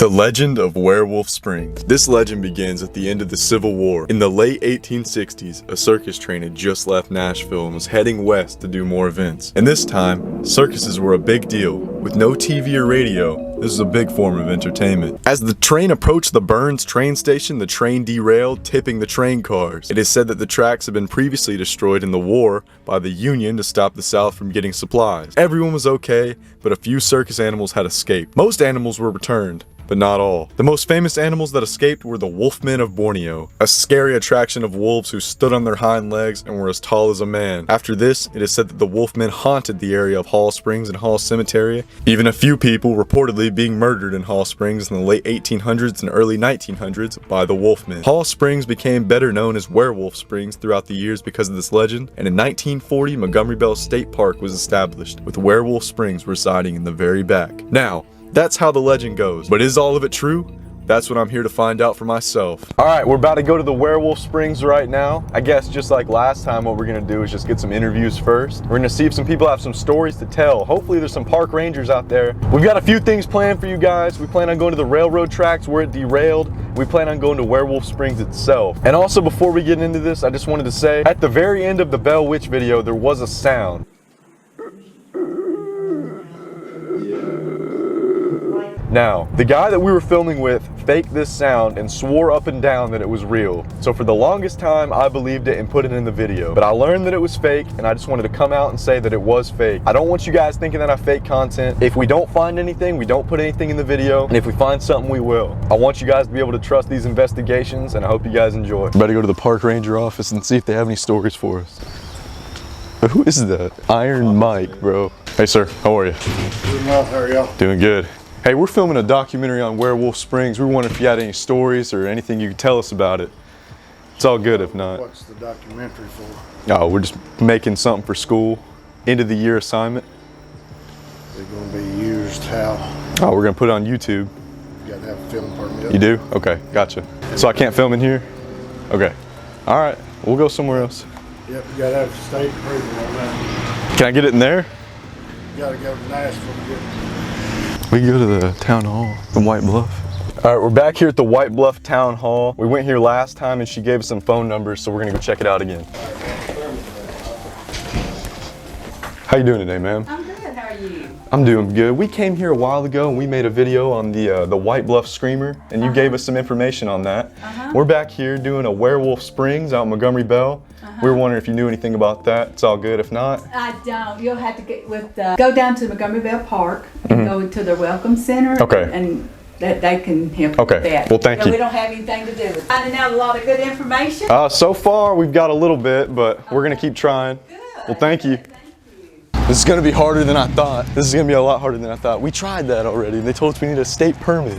The legend of Werewolf Springs. This legend begins at the end of the Civil War. In the late 1860s, a circus train had just left Nashville and was heading west to do more events. And this time, circuses were a big deal. With no TV or radio, this was a big form of entertainment. As the train approached the Burns train station, the train derailed, tipping the train cars. It is said that the tracks had been previously destroyed in the war by the Union to stop the South from getting supplies. Everyone was okay, but a few circus animals had escaped. Most animals were returned, but not all. The most famous animals that escaped were the Wolfmen of Borneo, a scary attraction of wolves who stood on their hind legs and were as tall as a man. After this, it is said that the Wolfmen haunted the area of Hall Springs and Hall Cemetery, even a few people reportedly being murdered in Hall Springs in the late 1800s and early 1900s by the Wolfmen. Hall Springs became better known as Werewolf Springs throughout the years because of this legend, and in 1940, Montgomery Bell State Park was established, with Werewolf Springs residing in the very back. Now, that's how the legend goes, but is all of it true? That's what I'm here to find out for myself. Alright, we're about to go to the Werewolf Springs right now. I guess just like last time, what we're gonna do is just get some interviews first. We're gonna see if some people have some stories to tell. Hopefully there's some park rangers out there. We've got a few things planned for you guys. We plan on going to the railroad tracks where it derailed. We plan on going to Werewolf Springs itself. And also, before we get into this, I just wanted to say, at the very end of the Bell Witch video, there was a sound. Now, the guy that we were filming with faked this sound and swore up and down that it was real. So for the longest time, I believed it and put it in the video. But I learned that it was fake, and I just wanted to come out and say that it was fake. I don't want you guys thinking that I fake content. If we don't find anything, we don't put anything in the video. And if we find something, we will. I want you guys to be able to trust these investigations, and I hope you guys enjoy. We're about to go to the park ranger office and see if they have any stories for us. But who is that? Iron Mike, bro. Hey, sir. How are you? Doing well. How are y'all? Doing good. Hey, we're filming a documentary on Werewolf Springs. We were wondering if you had any stories or anything you could tell us about it. It's all good if not. What's the documentary for? Oh, we're just making something for school. End of the year assignment. They're going to be used how? Oh, we're going to put it on YouTube. You got to have a film permit. You do? Okay, gotcha. So I can't film in here? Okay. All right, we'll go somewhere else. Yep, you got to have state approval on that. Can I get it in there? You got to go to Nashville to get it. We can go to the town hall, the White Bluff. All right, we're back here at the White Bluff Town Hall. We went here last time and she gave us some phone numbers, so we're gonna go check it out again. How you doing today, ma'am? I'm good, how are you? I'm doing good. We came here a while ago and we made a video on the White Bluff Screamer, and you gave us some information on that. We're back here doing a Werewolf Springs out in Montgomery Bell. We were wondering if you knew anything about that. It's all good if not. I don't. You'll have to get with go down to Montgomery Bell Park and go to the Welcome Center. Okay. And that they can help Okay. with that. Well, thank you. We don't have anything to do with it. Finding out a lot of good information. So far we've got a little bit, but we're gonna keep trying. Good. Well, thank you. Thank you. This is gonna be harder than I thought. This is gonna be a lot harder than I thought. We tried that already. They told us we need a state permit.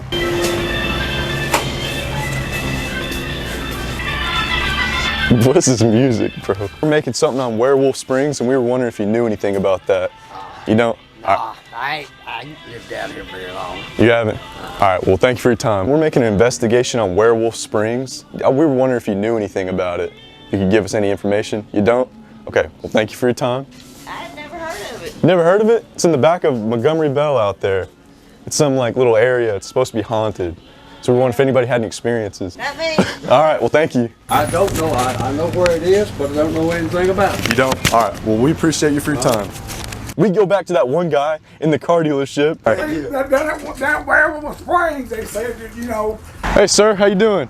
What's this music, bro? We're making something on Werewolf Springs, and we were wondering if you knew anything about that. You don't? Nah, I ain't lived down here very long. You haven't? All right, well, thank you for your time. We're making an investigation on Werewolf Springs. We were wondering if you knew anything about it. If you could give us any information. You don't? Okay, well, thank you for your time. I've never heard of it. Never heard of it? It's in the back of Montgomery Bell out there. It's some like little area. It's supposed to be haunted. So we wonder if anybody had any experiences. Not me. All right, well, thank you. I don't know. I know where it is, but I don't know anything about it. You don't? All right, well, we appreciate you for your time. We go back to that one guy in the car dealership. All right. That Werewolf Springs, they said that, you know. Hey, sir, how you doing?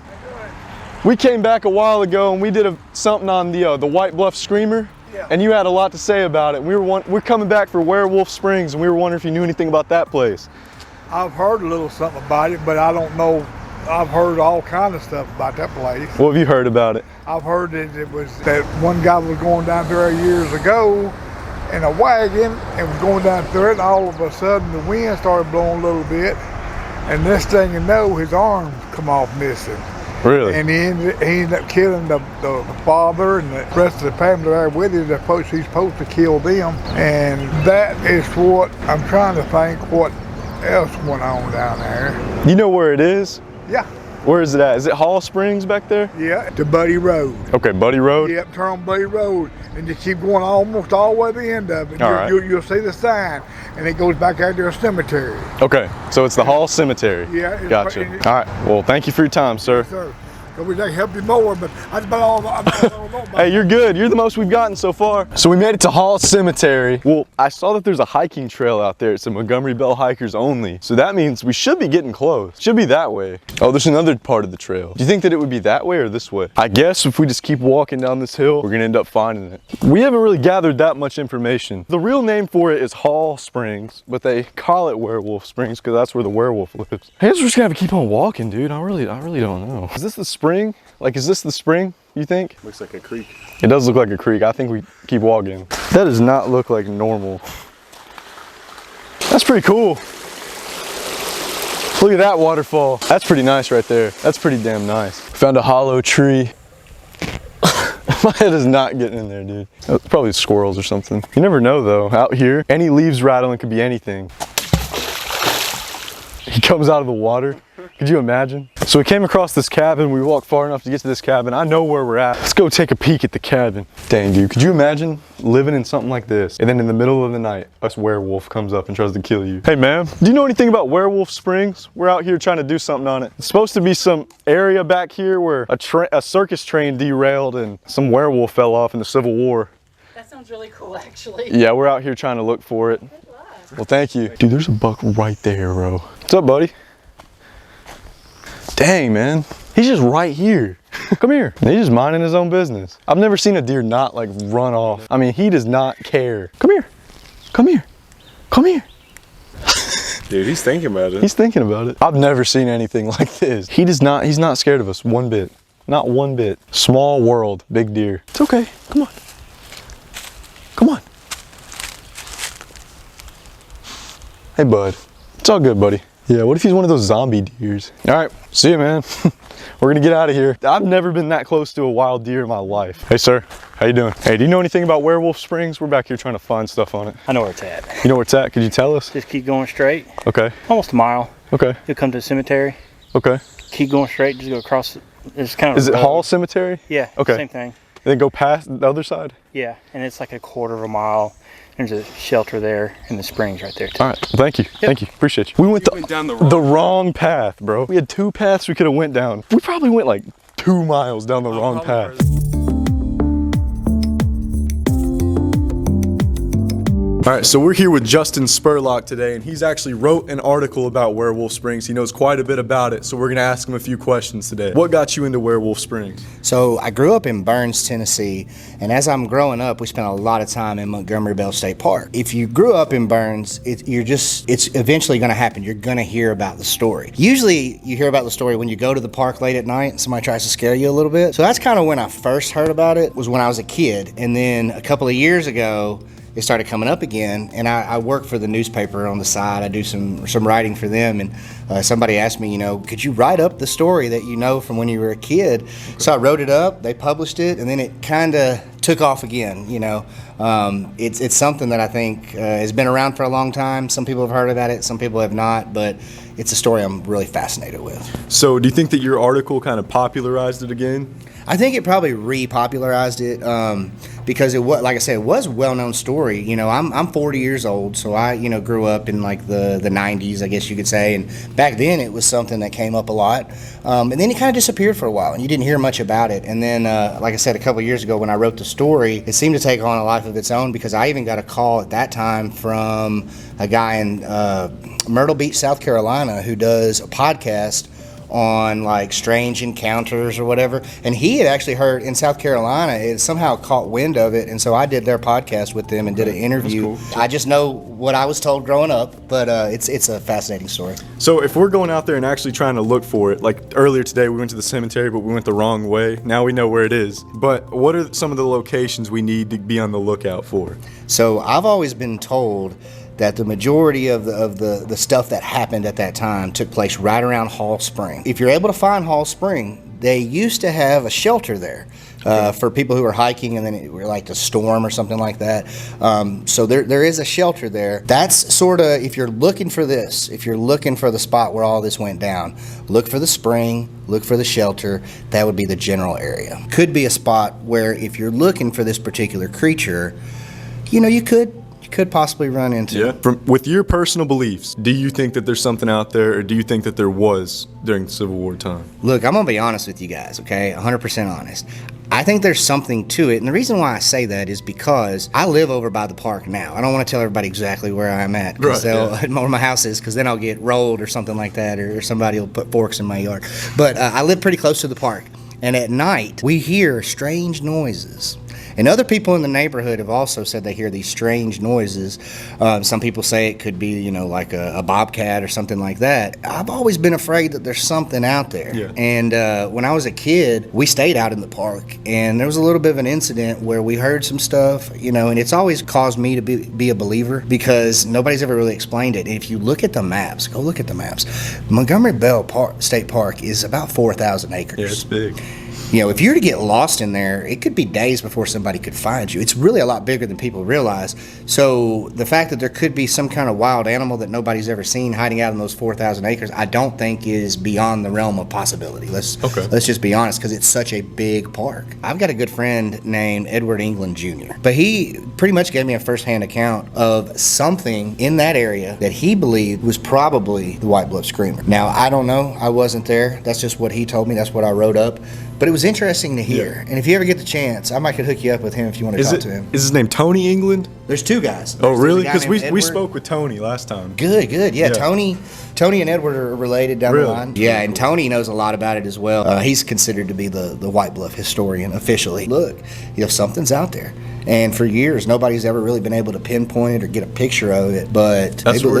We came back a while ago and we did something on the White Bluff Screamer, and you had a lot to say about it. We're coming back for Werewolf Springs, and we were wondering if you knew anything about that place. I've heard a little something about it, but I don't know. I've heard all kind of stuff about that place. What have you heard about it? I've heard that it was that one guy was going down there years ago in a wagon and was going down through it, and all of a sudden the wind started blowing a little bit, and this thing you know, his arms come off missing. Really? And he ended up killing the father and the rest of the family there with him. He's supposed to kill them, and that is what I'm trying to think what else went on down there. You know where it is? Yeah. Where is it at? Is it Hall Springs back there? Yeah, to Buddy Road. Okay, Buddy Road. Yep, turn on Buddy Road, and you keep going almost all the way to the end of it. All right. You'll see the sign, and it goes back out to a cemetery. Okay, so it's the Hall Cemetery. Yeah. It's Gotcha. All right. Well, thank you for your time, sir. Sir, I wish I could help you more, but that's about all I know about Hey, you're good. You're the most we've gotten so far. So we made it to Hall Cemetery. Well, I saw that there's a hiking trail out there. It's a Montgomery Bell hikers only. So that means we should be getting close. Should be that way. Oh, there's another part of the trail. Do you think that it would be that way or this way? I guess if we just keep walking down this hill, we're gonna end up finding it. We haven't really gathered that much information. The real name for it is Hall Springs, but they call it Werewolf Springs because that's where the werewolf lives. I guess we're just gonna have to keep on walking, dude. I really don't know. Is this the spring? Like, is this the spring, you think? Looks like a creek. It does look like a creek. I think we keep walking. That does not look like normal. That's pretty cool. Look at that waterfall. That's pretty nice right there. That's pretty damn nice. Found a hollow tree. My head is not getting in there, dude. Probably squirrels or something. You never know though. Out here, any leaves rattling could be anything. He comes out of the water. Could you imagine? So we came across this cabin. We walked far enough to get to this cabin. I know where we're at. Let's go take a peek at the cabin. Dang, dude, could you imagine living in something like this? And then in the middle of the night, us werewolf comes up and tries to kill you. Hey, ma'am, do you know anything about Werewolf Springs? We're out here trying to do something on it. It's supposed to be some area back here where a circus train derailed and some werewolf fell off in the Civil War. That sounds really cool, actually. Yeah, we're out here trying to look for it. Good luck. Well, thank you. Dude, there's a buck right there, bro. What's up, buddy? Dang, man. He's just right here. Come here. He's just minding his own business. I've never seen a deer not like run off. I mean, he does not care. Come here. Come here. Come here. Dude, he's thinking about it. He's thinking about it. I've never seen anything like this. He's not scared of us one bit. Not one bit. Small world, big deer. It's okay. Come on. Come on. Hey, bud. It's all good, buddy. Yeah, what if he's one of those zombie deers? All right, see you, man. We're gonna get out of here. I've never been that close to a wild deer in my life. Hey, sir, how you doing? Hey, do you know anything about Werewolf Springs? We're back here trying to find stuff on it. I know where it's at. You know where it's at? Could you tell us? Just keep going straight. Okay, Almost a mile. okay, You'll come to the cemetery. okay. Keep going straight. Just go across. It's kind of. Is it Hall Cemetery? Yeah. Okay. Same thing. And then go past the other side? Yeah, and it's like a quarter of a mile. There's a shelter there and the springs right there too. All right, well, thank you. Thank you, appreciate you. We went down the wrong path, bro. We had two paths we could have went down. We probably went like 2 miles down the wrong path. All right, so we're here with Justin Spurlock today, and he's actually wrote an article about Werewolf Springs. He knows quite a bit about it, so we're gonna ask him a few questions today. What got you into Werewolf Springs? So I grew up in Burns, Tennessee, and as I'm growing up, we spent a lot of time in Montgomery Bell State Park. If you grew up in Burns, it's eventually going to happen. You're going to hear about the story. Usually, you hear about the story when you go to the park late at night and somebody tries to scare you a little bit. So that's kind of when I first heard about it, was when I was a kid, and then a couple of years ago, it started coming up again, and I work for the newspaper on the side. I do some writing for them, and somebody asked me, could you write up the story that you know from when you were a kid? Okay. So I wrote it up, they published it, and then it kind of took off again. It's something that I think has been around for a long time. Some people have heard about it, some people have not, but it's a story I'm really fascinated with. So do you think that your article kind of popularized it again? I think it probably repopularized it because it was, like I said, it was a well-known story. I'm 40 years old, so I grew up in like the 90s, I guess you could say, and back then it was something that came up a lot, and then it kind of disappeared for a while, and you didn't hear much about it. And then, like I said, a couple of years ago when I wrote the story, it seemed to take on a life of its own because I even got a call at that time from a guy in Myrtle Beach, South Carolina, who does a podcast on like strange encounters or whatever, and he had actually heard in South Carolina, it somehow caught wind of it, and so I did their podcast with them and did an interview. Cool. I just know what I was told growing up, but it's a fascinating story. So if we're going out there and actually trying to look for it, like earlier today we went to the cemetery but we went the wrong way, now we know where it is, but what are some of the locations we need to be on the lookout for? So I've always been told that the majority of the stuff that happened at that time took place right around Hall Spring. If you're able to find Hall Spring, they used to have a shelter there. for people who are hiking and then it were like a storm or something like that. So there is a shelter there. That's sort of, if you're looking for this, if you're looking for the spot where all this went down, look for the spring, look for the shelter. That would be the general area. Could be a spot where if you're looking for this particular creature, you know, you could possibly run into. Yeah. With your personal beliefs, do you think that there's something out there, or do you think that there was during the Civil War time? Look, I'm gonna be honest with you guys, okay? 100% honest. I think there's something to it, and the reason why I say that is because I live over by the park now. I don't want to tell everybody exactly where I'm at, Right, where my house is, because then I'll get rolled or something like that, or somebody will put forks in my yard. But I live pretty close to the park, and at night we hear strange noises. And other people in the neighborhood have also said they hear these strange noises. Some people say it could be, you know, like a bobcat or something like that. I've always been afraid that there's something out there. Yeah. And when I was a kid, we stayed out in the park, and there was a little bit of an incident where we heard some stuff, you know, and it's always caused me to be a believer because nobody's ever really explained it. And if you look at the maps, go look at the maps. Montgomery Bell State Park is about 4,000 acres. Yeah, it's big. You know, if you were to get lost in there, it could be days before somebody could find you. It's really a lot bigger than people realize. So the fact that there could be some kind of wild animal that nobody's ever seen hiding out in those 4,000 acres, I don't think is beyond the realm of possibility. Let's just be honest, because it's such a big park. I've got a good friend named Edward England Jr., but he pretty much gave me a firsthand account of something in that area that he believed was probably the White Bluff Screamer. Now, I don't know. I wasn't there. That's just what he told me. That's what I wrote up. But it was interesting to hear. And if you ever get the chance, I might could hook you up with him if you want to talk to him. Is his name Tony England? There's two guys. Oh, really? There's a guy Because named we Edward. spoke with Tony last time. Good. Yeah, Tony and Edward are related down the line. Yeah, and Tony knows a lot about it as well. He's considered to be the White Bluff historian officially. Look, you know, something's out there. And for years, nobody's ever really been able to pinpoint it or get a picture of it. But That's what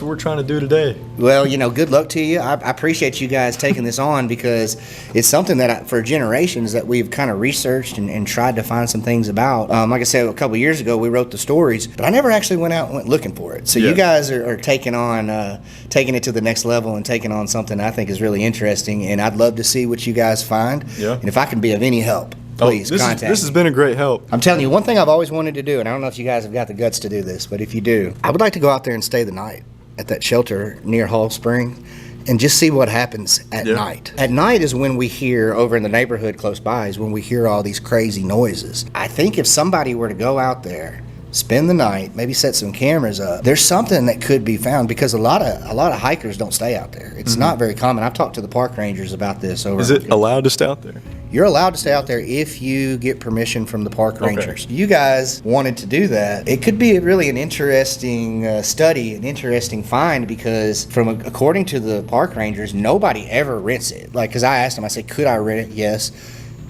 we're trying to do today. Well, you know, good luck to you. I appreciate you guys taking this on because it's something that for generations that we've kind of researched and tried to find some things about. Like I said, a couple years ago, we wrote the stories, but I never actually went out and went looking for it. So you guys are taking it to the next level and taking on something I think is really interesting. And I'd love to see what you guys find. Yeah. And if I can be of any help, please contact me. This has been a great help. I'm telling you, one thing I've always wanted to do, and I don't know if you guys have got the guts to do this, but if you do, I would like to go out there and stay the night at that shelter near Hall Spring and just see what happens at night. At night is when we hear, over in the neighborhood close by, is when we hear all these crazy noises. I think if somebody were to go out there, spend the night, maybe set some cameras up, there's something that could be found because a lot of hikers don't stay out there. It's not very common. I've talked to the park rangers about this. Is it allowed to stay out there? You're allowed to stay out there if you get permission from the park rangers. You guys wanted to do that. It could be really an interesting study, an interesting find, because according to the park rangers, nobody ever rents it. Like, because I asked them, I said, could I rent it? Yes.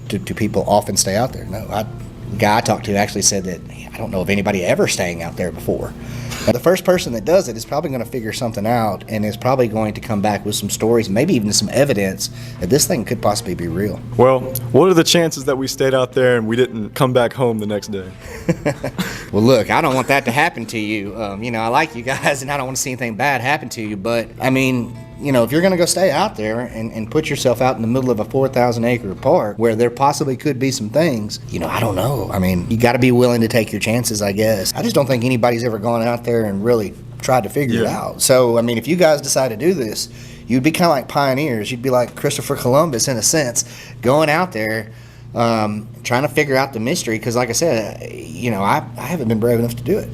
Do people often stay out there? No. The guy I talked to actually said that I don't know of anybody ever staying out there before. Now, the first person that does it is probably going to figure something out and is probably going to come back with some stories, maybe even some evidence that this thing could possibly be real. Well, what are the chances that we stayed out there and we didn't come back home the next day? Well, look, I don't want that to happen to you. You know, I like you guys and I don't want to see anything bad happen to you, but I mean, you know, if you're going to go stay out there and put yourself out in the middle of a 4,000-acre park where there possibly could be some things, you know, I don't know. I mean, you got to be willing to take your chances, I guess. I just don't think anybody's ever gone out there and really tried to figure it out. So, I mean, if you guys decide to do this, you'd be kind of like pioneers. You'd be like Christopher Columbus in a sense, going out there trying to figure out the mystery. Because, like I said, you know, I haven't been brave enough to do it.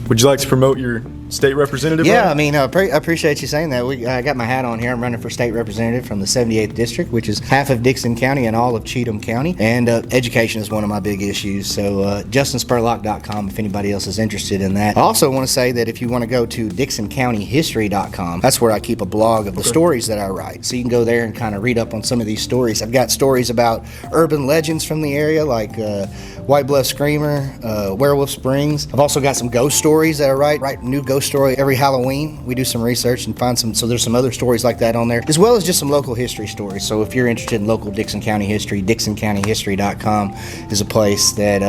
Would you like to promote your state representative? Yeah, I mean, I appreciate you saying that. I got my hat on here. I'm running for state representative from the 78th district, which is half of Dixon County and all of Cheatham County. And education is one of my big issues. So justinspurlock.com if anybody else is interested in that. I also want to say that if you want to go to dixoncountyhistory.com, that's where I keep a blog of the stories that I write. So you can go there and kind of read up on some of these stories. I've got stories about urban legends from the area, like White Bluff Screamer, Werewolf Springs. I've also got some ghost stories that I write new ghost ghost story every Halloween. We do some research and find some, so there's some other stories like that on there, as well as just some local history stories. So if you're interested in local Dickson County history, DicksonCountyHistory.com is a place that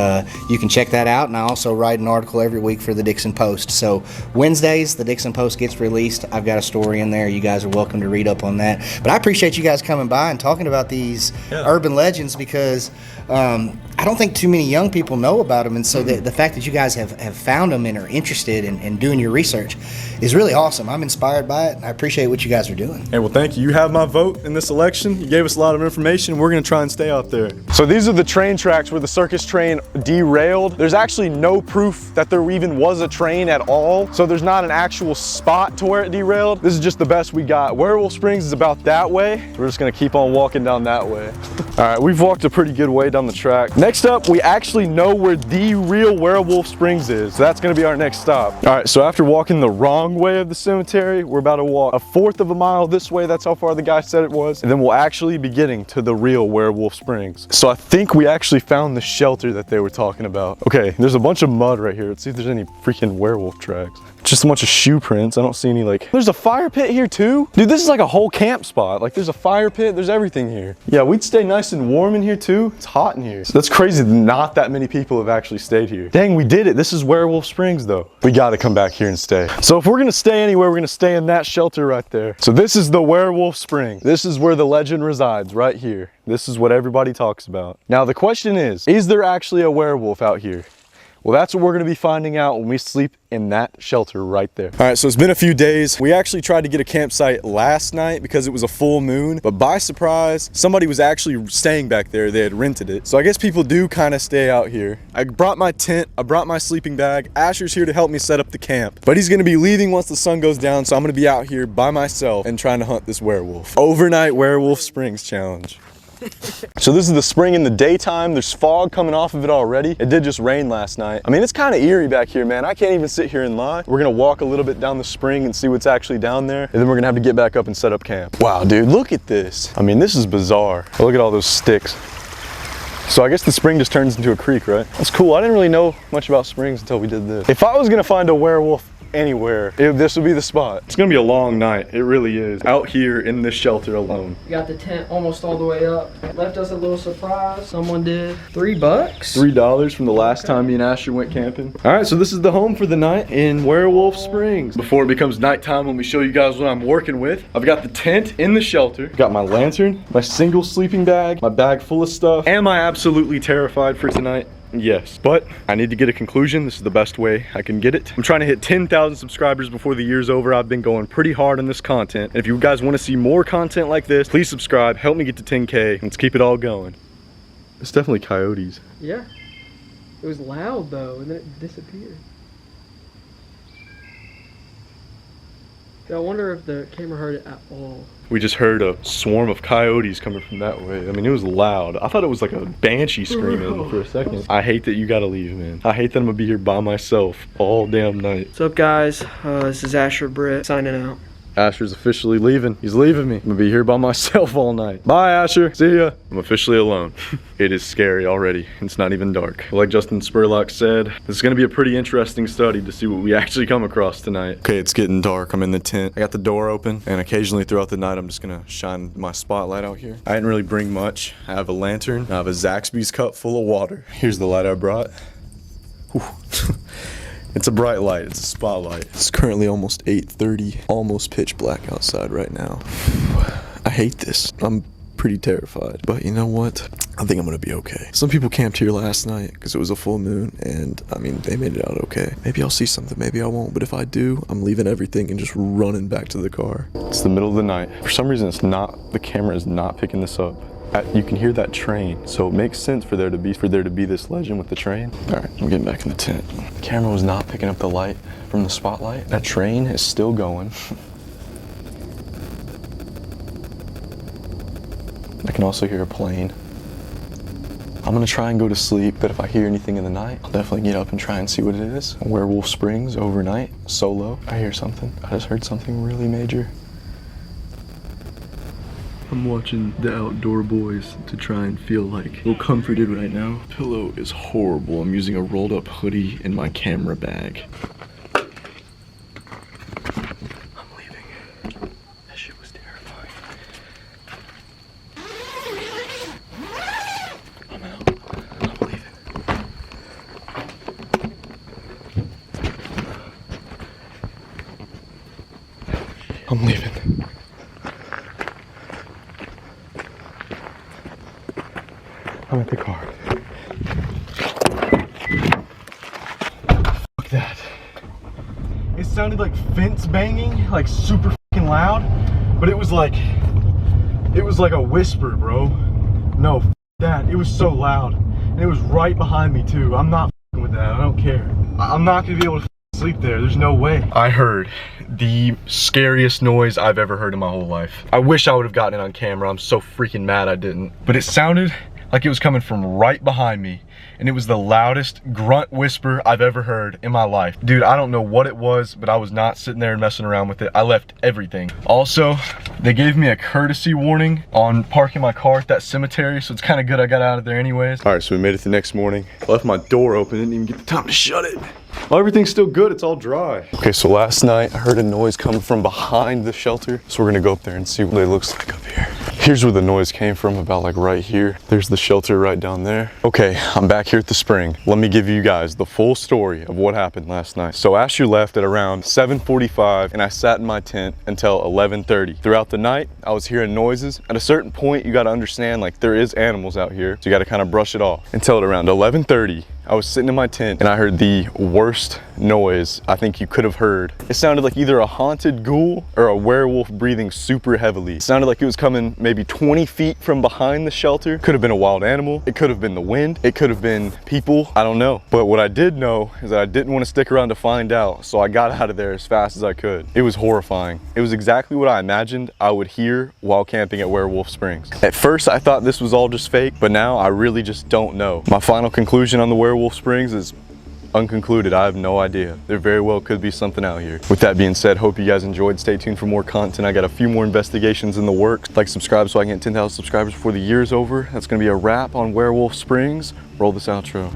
you can check that out. And I also write an article every week for the Dickson Post. So Wednesdays, the Dickson Post gets released. I've got a story in there. You guys are welcome to read up on that. But I appreciate you guys coming by and talking about these urban legends, because I don't think too many young people know about them, and so the fact that you guys have found them and are interested in doing your research is really awesome. I'm inspired by it, and I appreciate what you guys are doing. Hey, well, thank you. You have my vote in this election. You gave us a lot of information. We're going to try and stay out there. So these are the train tracks where the circus train derailed. There's actually no proof that there even was a train at all, so there's not an actual spot to where it derailed. This is just the best we got. Werewolf Springs is about that way, so we're just going to keep on walking down that way. All right, we've walked a pretty good way down the track. Next up, we actually know where the real Werewolf Springs is, so that's gonna be our next stop. All right, so after walking the wrong way of the cemetery, we're about to walk 1/4 of a mile this way. That's how far the guy said it was. And then we'll actually be getting to the real Werewolf Springs. So I think we actually found the shelter that they were talking about. Okay, there's a bunch of mud right here. Let's see if there's any freaking werewolf tracks. Just a bunch of shoe prints. I don't see any, like, there's a fire pit here too? Dude, this is like a whole camp spot. Like, there's a fire pit, there's everything here. Yeah, we'd stay nice and warm in here too. It's hot in here. So that's crazy that not that many people have actually stayed here. Dang, we did it. This is Werewolf Springs though. We gotta come back here and stay. So if we're gonna stay anywhere, we're gonna stay in that shelter right there. So this is the Werewolf Spring. This is where the legend resides, right here. This is what everybody talks about. Now the question is there actually a werewolf out here? Well, that's what we're gonna be finding out when we sleep in that shelter right there. All right, so it's been a few days. We actually tried to get a campsite last night because it was a full moon, but by surprise, somebody was actually staying back there. They had rented it. So I guess people do kind of stay out here. I brought my tent, I brought my sleeping bag. Asher's here to help me set up the camp, but he's gonna be leaving once the sun goes down, so I'm gonna be out here by myself and trying to hunt this werewolf. Overnight Werewolf Springs challenge. So this is the spring in the daytime. There's fog coming off of it already. It did just rain last night. I mean, it's kind of eerie back here, man. I can't even sit here and lie. We're gonna walk a little bit down the spring and see what's actually down there, and then we're gonna have to get back up and set up camp. Wow, dude, look at this. I mean, this is bizarre. Look at all those sticks. So I guess the spring just turns into a creek, right? That's cool. I didn't really know much about springs until we did this. If I was gonna find a werewolf anywhere, this would be the spot. It's gonna be a long night. It really is. Out here in this shelter alone. We got the tent almost all the way up. Left us a little surprise. Someone did $3. $3 from the last time me and Asher went camping. All right, so this is the home for the night in Werewolf Springs. Before it becomes nighttime, let me show you guys what I'm working with. I've got the tent in the shelter. Got my lantern, my single sleeping bag, my bag full of stuff. Am I absolutely terrified for tonight? Yes, but I need to get a conclusion. This is the best way I can get it. I'm trying to hit 10,000 subscribers before the year's over. I've been going pretty hard on this content. And if you guys want to see more content like this, please subscribe. Help me get to 10K. Let's keep it all going. It's definitely coyotes. Yeah. It was loud though, and then it disappeared. I wonder if the camera heard it at all. We just heard a swarm of coyotes coming from that way. I mean, it was loud. I thought it was like a banshee screaming for a second. I hate that you gotta leave, man. I hate that I'm gonna be here by myself all damn night. What's up, guys? This is Asher Britt signing out. Asher's officially leaving. He's leaving me. I'm gonna be here by myself all night. Bye, Asher. See ya. I'm officially alone. It is scary already. It's not even dark. Like Justin Spurlock said, this is gonna be a pretty interesting study to see what we actually come across tonight. Okay, it's getting dark. I'm in the tent. I got the door open, and occasionally throughout the night, I'm just gonna shine my spotlight out here. I didn't really bring much. I have a lantern. I have a Zaxby's cup full of water. Here's the light I brought. It's a bright light, it's a spotlight. It's currently almost 8:30, almost pitch black outside right now. I hate this. I'm pretty terrified, but you know what? I think I'm gonna be okay. Some people camped here last night because it was a full moon, and I mean, they made it out okay. Maybe I'll see something, maybe I won't, but if I do, I'm leaving everything and just running back to the car. It's the middle of the night. For some reason, the camera is not picking this up. You can hear that train, so it makes sense for there to be this legend with the train. All right, I'm getting back in the tent. The camera was not picking up the light from the spotlight. That train is still going. I can also hear a plane. I'm gonna try and go to sleep, but if I hear anything in the night, I'll definitely get up and try and see what it is. Werewolf Springs overnight, solo. I hear something. I just heard something really major. I'm watching The Outdoor Boys to try and feel like a little comforted right now. Pillow is horrible. I'm using a rolled up hoodie in my camera bag. I'm leaving. I'm at the car. Fuck that. It sounded like fence banging, like super fucking loud, but it was like a whisper, bro. No, f that. It was so loud. And it was right behind me too. I'm not fucking with that. I don't care. I'm not gonna be able to sleep there. There's no way. I heard the scariest noise I've ever heard in my whole life. I wish I would have gotten it on camera. I'm so freaking mad I didn't. But it sounded like it was coming from right behind me, and it was the loudest grunt whisper I've ever heard in my life. Dude, I don't know what it was, but I was not sitting there and messing around with it. I left everything. Also, they gave me a courtesy warning on parking my car at that cemetery, so it's kind of good I got out of there anyways. All right, so we made it the next morning. I left my door open, didn't even get the time to shut it. Well, everything's still good, it's all dry. Okay, so last night I heard a noise coming from behind the shelter, so we're gonna go up there and see what it looks like up here. Here's where the noise came from, about like right here. There's the shelter right down there. Okay, I'm back here at the spring. Let me give you guys the full story of what happened last night. So Asher left at around 7:45 and I sat in my tent until 11:30. Throughout the night, I was hearing noises. At a certain point, you gotta understand, like, there is animals out here, so you gotta kind of brush it off. Until at around 11:30, I was sitting in my tent and I heard the worst noise I think you could have heard. It sounded like either a haunted ghoul or a werewolf breathing super heavily. It sounded like it was coming maybe 20 feet from behind the shelter. Could have been a wild animal. It could have been the wind. It could have been people. I don't know. But what I did know is that I didn't want to stick around to find out, so I got out of there as fast as I could. It was horrifying. It was exactly what I imagined I would hear while camping at Werewolf Springs. At first, I thought this was all just fake, but now I really just don't know. My final conclusion on the Werewolf Springs is unconcluded. I have no idea. There very well could be something out here. With that being said, hope you guys enjoyed. Stay tuned for more content. I got a few more investigations in the works. Like, subscribe so I can get 10,000 subscribers before the year's over. That's gonna be a wrap on Werewolf Springs. Roll this outro.